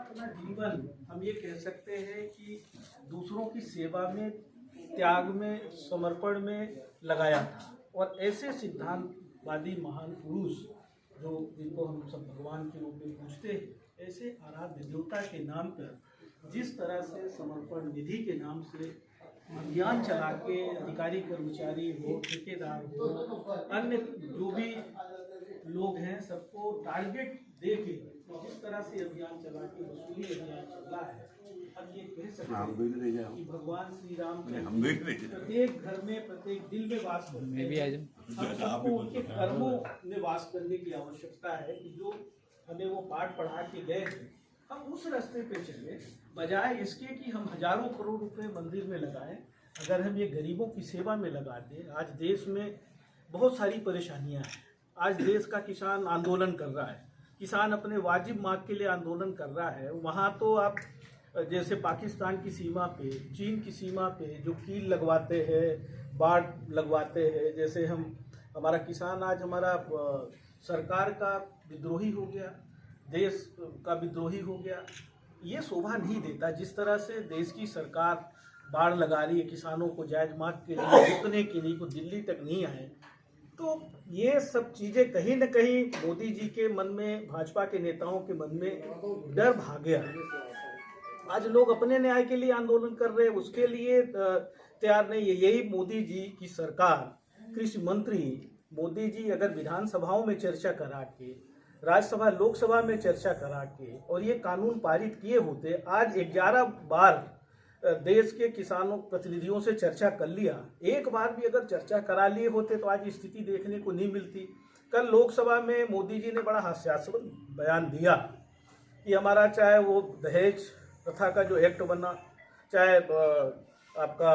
अपना जीवन हम ये कह सकते हैं कि दूसरों की सेवा में, त्याग में, समर्पण में लगाया था। और ऐसे सिद्धांतवादी महान पुरुष जिनको हम सब भगवान के रूप में पूजते हैं, ऐसे आराध्य देवता के नाम पर जिस तरह से समर्पण निधि के नाम से अभियान चला के अधिकारी कर्मचारी हो, ठेकेदार हो, अन्य जो भी लोग हैं, सबको टारगेट दे के जिस तरह से अभियान चला के वसूली अभियान चल रहा है, अब ये कह सकते हैं कि भगवान श्री राम प्रत्येक घर में, प्रत्येक दिल में वास करते हैं। हम सबको उनके कर्मों में वास करने की आवश्यकता है कि जो हमें वो पाठ पढ़ा के गए हैं, हम उस रास्ते पे चले, बजाय इसके कि हम हजारों करोड़ रुपए मंदिर में लगाएं। अगर हम ये गरीबों की सेवा में लगा दें, आज देश में बहुत सारी परेशानियां हैं। आज देश का किसान आंदोलन कर रहा है, किसान अपने वाजिब मांग के लिए आंदोलन कर रहा है। वहाँ तो आप जैसे पाकिस्तान की सीमा पे, चीन की सीमा पे जो कील लगवाते हैं, बाढ़ लगवाते हैं, जैसे हमारा किसान आज हमारा सरकार का विद्रोही हो गया, देश का विद्रोही हो गया। ये शोभा नहीं देता। जिस तरह से देश की सरकार बाढ़ लगा रही है किसानों को जायज मांग के लिए, रुकने के लिए को दिल्ली तक नहीं आए, तो ये सब चीज़ें कहीं न कहीं मोदी जी के मन में, भाजपा के नेताओं के मन में डर भाग गया। आज लोग अपने न्याय के लिए आंदोलन कर रहे हैं, उसके लिए तैयार नहीं है। यही मोदी जी की सरकार, कृषि मंत्री मोदी जी अगर विधानसभाओं में चर्चा करा के, राज्यसभा लोकसभा में चर्चा करा के और ये कानून पारित किए होते, आज 11 बार देश के किसानों प्रतिनिधियों से चर्चा कर लिया, एक बार भी अगर चर्चा करा लिए होते तो आज स्थिति देखने को नहीं मिलती। कल लोकसभा में मोदी जी ने बड़ा हास्यास्पद बयान दिया कि हमारा चाहे वो दहेज प्रथा का जो एक्ट बना, चाहे आपका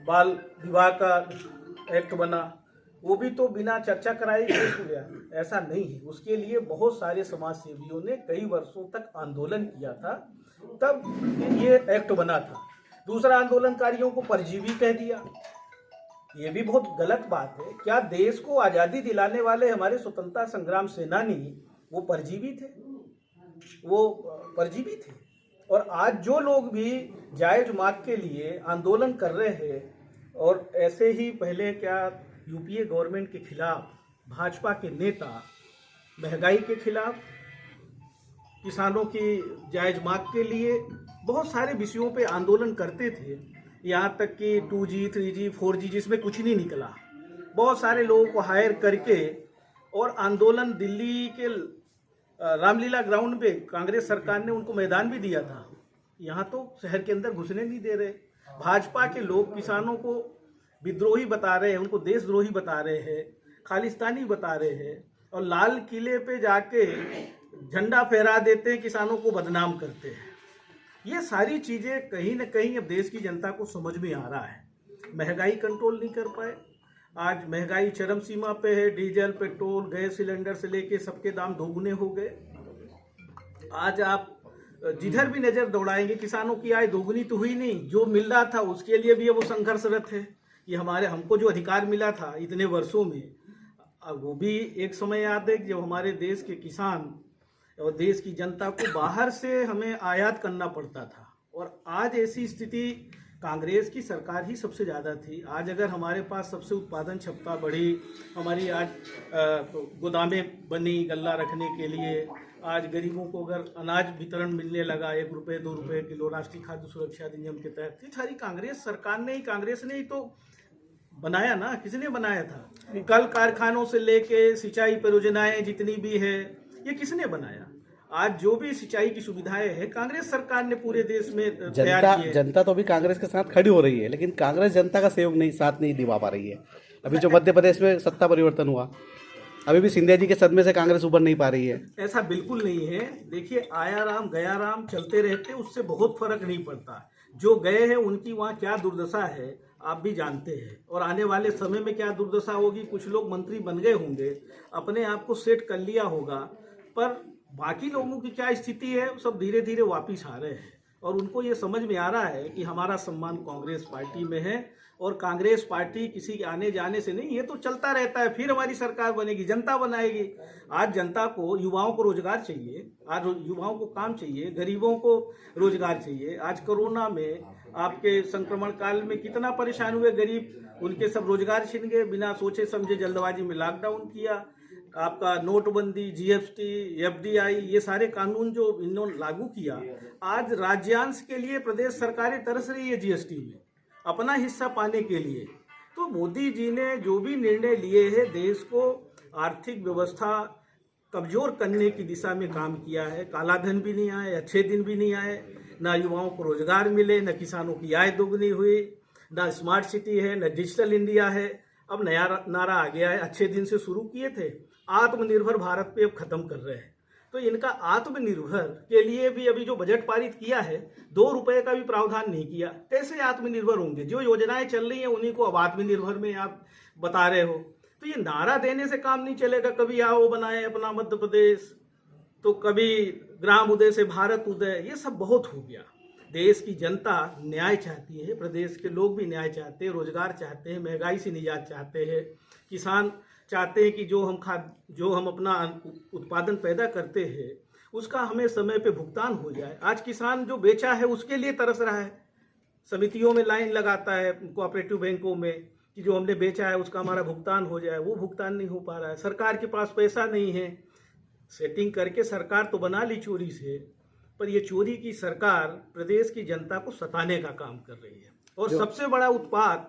बाल विवाह का एक्ट बना, वो भी तो बिना चर्चा कराए पेश हो गया। ऐसा नहीं है, उसके लिए बहुत सारे समाज सेवियों ने कई वर्षों तक आंदोलन किया था, तब ये एक्ट बना था। दूसरा, आंदोलनकारियों को परजीवी कह दिया। ये भी बहुत गलत बात है। क्या देश को आज़ादी दिलाने वाले हमारे स्वतंत्रता संग्राम सेनानी वो परजीवी थे? वो परजीवी थे। और आज जो लोग भी जायज मांग के लिए आंदोलन कर रहे हैं, और ऐसे ही पहले क्या यूपीए गवर्नमेंट के खिलाफ भाजपा के नेता महंगाई के खिलाफ, किसानों की जायज मांग के लिए बहुत सारे विषयों पे आंदोलन करते थे, यहाँ तक कि 2G, 3G, 4G जिसमें कुछ नहीं निकला, बहुत सारे लोगों को हायर करके और आंदोलन दिल्ली के रामलीला ग्राउंड पे कांग्रेस सरकार ने उनको मैदान भी दिया था। यहाँ तो शहर के अंदर घुसने नहीं दे रहे। भाजपा के लोग किसानों को विद्रोही बता रहे हैं, उनको देशद्रोही बता रहे हैं, खालिस्तानी बता रहे हैं, और लाल किले पे जाके झंडा फहरा देते हैं, किसानों को बदनाम करते हैं। ये सारी चीज़ें कहीं न कहीं अब देश की जनता को समझ में आ रहा है। महंगाई कंट्रोल नहीं कर पाए, आज महंगाई चरम सीमा पे है। डीजल, पेट्रोल, गैस सिलेंडर से लेके सबके दाम दोगुने हो गए। आज आप जिधर भी नज़र दौड़ाएंगे, किसानों की आय दोगुनी तो हुई नहीं, जो मिल रहा था उसके लिए भी वो संघर्षरत है कि हमको जो अधिकार मिला था इतने वर्षों में, वो भी एक समय याद है जब हमारे देश के किसान और देश की जनता को बाहर से हमें आयात करना पड़ता था। और आज ऐसी स्थिति कांग्रेस की सरकार ही सबसे ज़्यादा थी। आज अगर हमारे पास सबसे उत्पादन क्षमता बढ़ी, हमारी आज गोदामें बनी गल्ला रखने के लिए, आज गरीबों को अगर अनाज वितरण मिलने लगा 1 रुपये 2 रुपये किलो राष्ट्रीय खाद्य सुरक्षा अधिनियम के तहत, ये सारी कांग्रेस सरकार ने ही, कांग्रेस ने ही तो बनाया ना। किसने बनाया था? कल कारखानों से लेके सिंचाई परियोजनाएं जितनी भी है, ये किसने बनाया? आज जो भी सिंचाई की सुविधाएं हैं कांग्रेस सरकार ने पूरे देश में तैयार की है। जनता तो भी कांग्रेस के साथ खड़ी हो रही है, लेकिन कांग्रेस जनता का सहयोग नहीं, साथ नहीं दिवा पा रही है। अभी जो मध्य प्रदेश में सत्ता परिवर्तन हुआ, अभी भी सिंधिया जी के सदमे से कांग्रेस उबर नहीं पा रही है। ऐसा बिल्कुल नहीं है। देखिए, आया राम गया राम चलते रहते, उससे बहुत फर्क नहीं पड़ता। जो गए हैं उनकी वहाँ क्या दुर्दशा है आप भी जानते हैं, और आने वाले समय में क्या दुर्दशा होगी। कुछ लोग मंत्री बन गए होंगे, अपने आप को सेट कर लिया होगा, पर बाकी लोगों की क्या स्थिति है, सब धीरे धीरे वापिस आ रहे हैं। और उनको ये समझ में आ रहा है कि हमारा सम्मान कांग्रेस पार्टी में है और कांग्रेस पार्टी किसी के आने जाने से नहीं, ये तो चलता रहता है। फिर हमारी सरकार बनेगी, जनता बनाएगी। आज जनता को, युवाओं को रोजगार चाहिए, आज युवाओं को काम चाहिए, गरीबों को रोजगार चाहिए। आज कोरोना में आपके संक्रमण काल में कितना परेशान हुए गरीब, उनके सब रोजगार छिन गए। बिना सोचे समझे जल्दबाजी में लॉकडाउन किया, आपका नोटबंदी, जीएसटी, एफडीआई, ये सारे कानून जो इन्होंने लागू किया, आज राज्यांश के लिए प्रदेश सरकारें तरस रही है जीएसटी में अपना हिस्सा पाने के लिए। तो मोदी जी ने जो भी निर्णय लिए हैं, देश को आर्थिक व्यवस्था कमजोर करने की दिशा में काम किया है। काला धन भी नहीं आए, अच्छे दिन भी नहीं आए, ना युवाओं को रोजगार मिले, न किसानों की आय दोगुनी हुई, ना स्मार्ट सिटी है, न डिजिटल इंडिया है। अब नया नारा आ गया है, अच्छे दिन से शुरू किए थे, आत्मनिर्भर भारत पे अब खत्म कर रहे हैं। तो इनका आत्मनिर्भर के लिए भी अभी जो बजट पारित किया है, 2 रुपए का भी प्रावधान नहीं किया। कैसे आत्मनिर्भर होंगे? जो योजनाएं चल रही हैं उन्हीं को अब आत्मनिर्भर में आप बता रहे हो। तो ये नारा देने से काम नहीं चलेगा। कभी आओ बनाए अपना मध्य प्रदेश, तो कभी ग्राम उदय से भारत उदय, ये सब बहुत हो गया। देश की जनता न्याय चाहती है, प्रदेश के लोग भी न्याय चाहते हैं, रोजगार चाहते हैं, महंगाई से निजात चाहते हैं, किसान चाहते हैं कि जो हम अपना उत्पादन पैदा करते हैं उसका हमें समय पे भुगतान हो जाए। आज किसान जो बेचा है उसके लिए तरस रहा है, समितियों में लाइन लगाता है, कोऑपरेटिव बैंकों में, कि जो हमने बेचा है उसका हमारा भुगतान हो जाए। वो भुगतान नहीं हो पा रहा है, सरकार के पास पैसा नहीं है। सेटिंग करके सरकार तो बना ली चोरी से, पर ये चोरी की सरकार प्रदेश की जनता को सताने का काम कर रही है। और सबसे बड़ा उत्पाद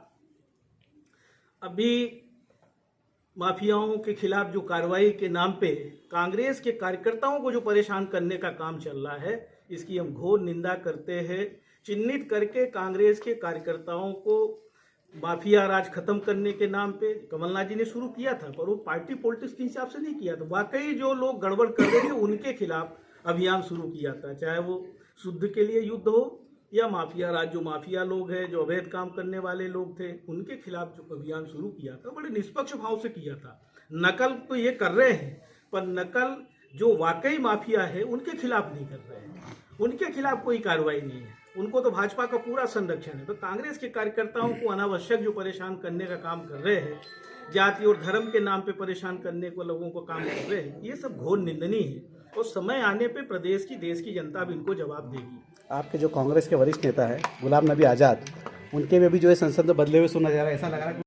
अभी माफियाओं के खिलाफ जो कार्रवाई के नाम पे कांग्रेस के कार्यकर्ताओं को जो परेशान करने का काम चल रहा है, इसकी हम घोर निंदा करते हैं। चिन्हित करके कांग्रेस के कार्यकर्ताओं को माफिया राज खत्म करने के नाम पे कमलनाथ जी ने शुरू किया था, पर वो पार्टी पॉलिटिक्स के हिसाब से नहीं किया था। वाकई जो लोग गड़बड़ कर रहे थे उनके खिलाफ अभियान शुरू किया था, चाहे वो शुद्ध के लिए युद्ध हो या माफिया राज, जो माफिया लोग हैं, जो अवैध काम करने वाले लोग थे, उनके खिलाफ जो अभियान शुरू किया था बड़े निष्पक्ष भाव से किया था। नकल तो ये कर रहे हैं, पर नकल जो वाकई माफिया है उनके खिलाफ नहीं कर रहे हैं, उनके खिलाफ कोई कार्रवाई नहीं है। उनको तो भाजपा का पूरा संरक्षण है। तो कांग्रेस के कार्यकर्ताओं को अनावश्यक जो परेशान करने का काम कर रहे हैं, जाति और धर्म के नाम पे परेशान करने को लोगों को काम कर रहे हैं, ये सब घोर निंदनीय है। और समय आने पे प्रदेश की, देश की जनता भी इनको जवाब देगी। आपके जो कांग्रेस के वरिष्ठ नेता है गुलाम नबी आज़ाद, उनके भी अभी जो है संसद में बदले हुए सुना जा रहा है, ऐसा लग रहा है